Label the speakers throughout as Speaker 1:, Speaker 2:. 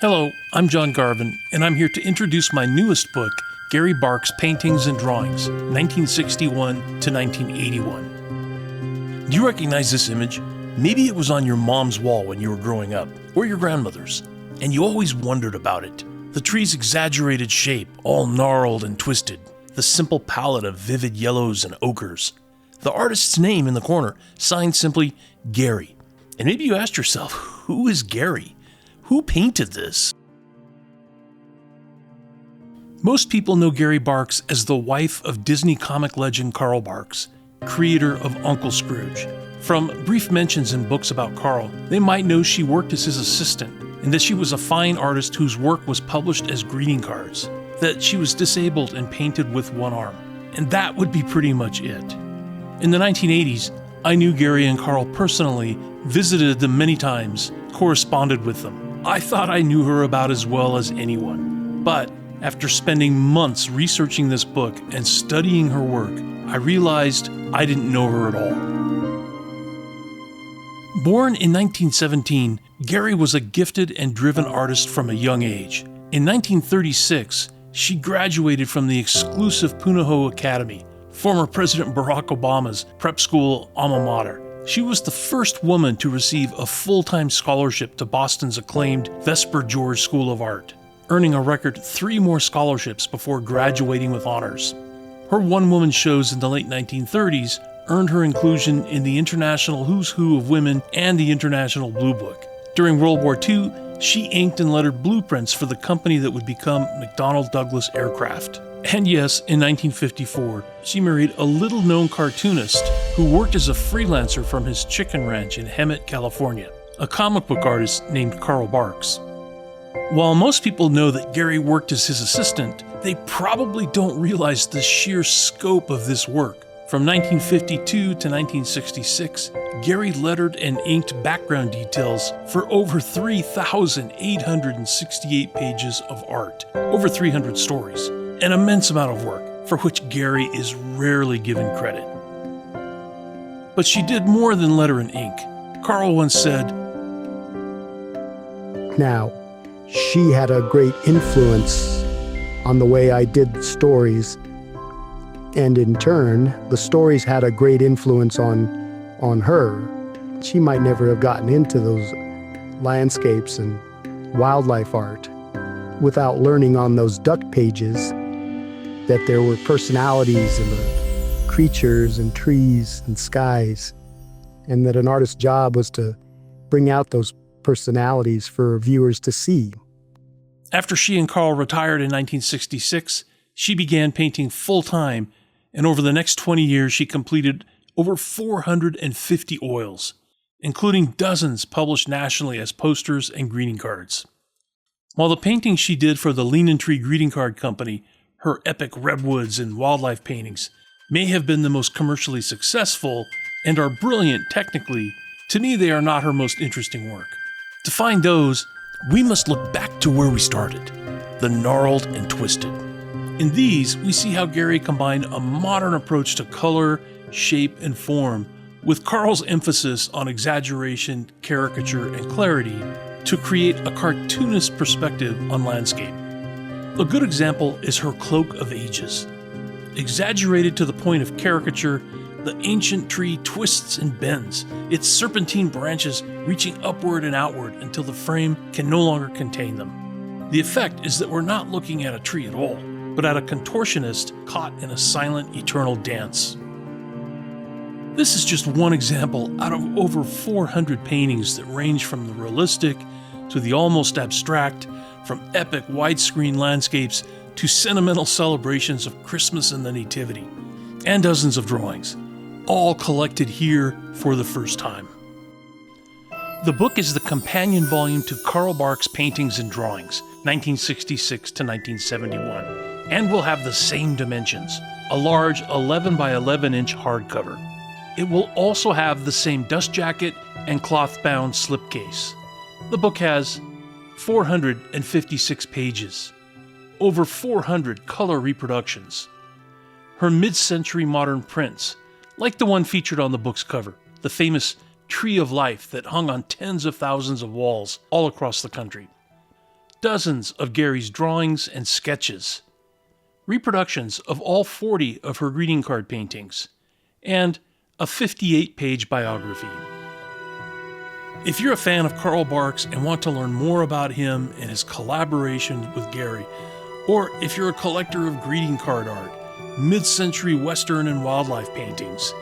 Speaker 1: Hello, I'm John Garvin, and I'm here to introduce my newest book, Garé Barks' Paintings and Drawings, 1961 to 1981. Do you recognize this image? Maybe it was on your mom's wall when you were growing up, or your grandmother's, and you always wondered about it. The tree's exaggerated shape, all gnarled and twisted, the simple palette of vivid yellows and ochres, the artist's name in the corner, signed simply Garé. And maybe you asked yourself, who is Garé? Who painted this? Most people know Garé Barks as the wife of Disney comic legend Carl Barks, creator of Uncle Scrooge. From brief mentions in books about Carl, they might know she worked as his assistant, and that she was a fine artist whose work was published as greeting cards, that she was disabled and painted with one arm. And that would be pretty much it. In the 1980s, I knew Garé and Carl personally, visited them many times, corresponded with them. I thought I knew her about as well as anyone. But after spending months researching this book and studying her work, I realized I didn't know her at all. Born in 1917, Garé was a gifted and driven artist from a young age. In 1936, she graduated from the exclusive Punahou Academy, former President Barack Obama's prep school alma mater. She was the first woman to receive a full-time scholarship to Boston's acclaimed Vesper George School of Art, earning a record 3 more scholarships before graduating with honors. Her one-woman shows in the late 1930s earned her inclusion in the International Who's Who of Women and the International Blue Book. During World War II, she inked and lettered blueprints for the company that would become McDonnell Douglas Aircraft. And yes, in 1954, she married a little-known cartoonist who worked as a freelancer from his chicken ranch in Hemet, California, a comic book artist named Carl Barks. While most people know that Garé worked as his assistant, they probably don't realize the sheer scope of this work. From 1952 to 1966, Garé lettered and inked background details for over 3,868 pages of art, over 300 stories. An immense amount of work, for which Garé is rarely given credit. But she did more than letter and ink. Carl once said,
Speaker 2: "Now, she had a great influence on the way I did stories, and in turn, the stories had a great influence on her. She might never have gotten into those landscapes and wildlife art without learning on those duck pages that there were personalities in the creatures and trees and skies, and that an artist's job was to bring out those personalities for viewers to see."
Speaker 1: After she and Carl retired in 1966, she began painting full-time, and over the next 20 years she completed over 450 oils, including dozens published nationally as posters and greeting cards. While the paintings she did for the Leanin' Tree Greeting Card Company, her epic redwoods and wildlife paintings, may have been the most commercially successful and are brilliant technically, to me they are not her most interesting work. To find those, we must look back to where we started, the gnarled and twisted. In these, we see how Garé combined a modern approach to color, shape, and form with Carl's emphasis on exaggeration, caricature, and clarity to create a cartoonist perspective on landscape. A good example is her Cloak of Ages. Exaggerated to the point of caricature, the ancient tree twists and bends, its serpentine branches reaching upward and outward until the frame can no longer contain them. The effect is that we're not looking at a tree at all, but at a contortionist caught in a silent, eternal dance. This is just one example out of over 400 paintings that range from the realistic to the almost abstract, from epic widescreen landscapes to sentimental celebrations of Christmas and the Nativity, and dozens of drawings, all collected here for the first time. The book is the companion volume to Carl Barks' Paintings and Drawings, 1966 to 1971, and will have the same dimensions, a large 11 by 11 inch hardcover. It will also have the same dust jacket and cloth-bound slipcase. The book has 456 pages, over 400 color reproductions. Her mid-century modern prints, like the one featured on the book's cover, the famous Tree of Life that hung on tens of thousands of walls all across the country. dozens of Gary's drawings and sketches, reproductions of all 40 of her greeting card paintings, and a 58-page biography. If you're a fan of Garé Barks and want to learn more about him and his collaboration with Gary, or if you're a collector of greeting card art, mid-century Western and wildlife paintings,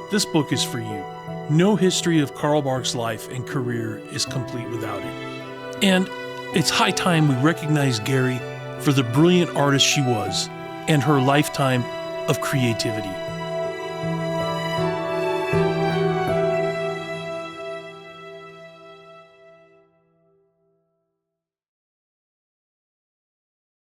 Speaker 1: this book is for you. No history of Garé Barks' life and career is complete without it. And it's high time we recognize Gary for the brilliant artist she was and her lifetime of creativity.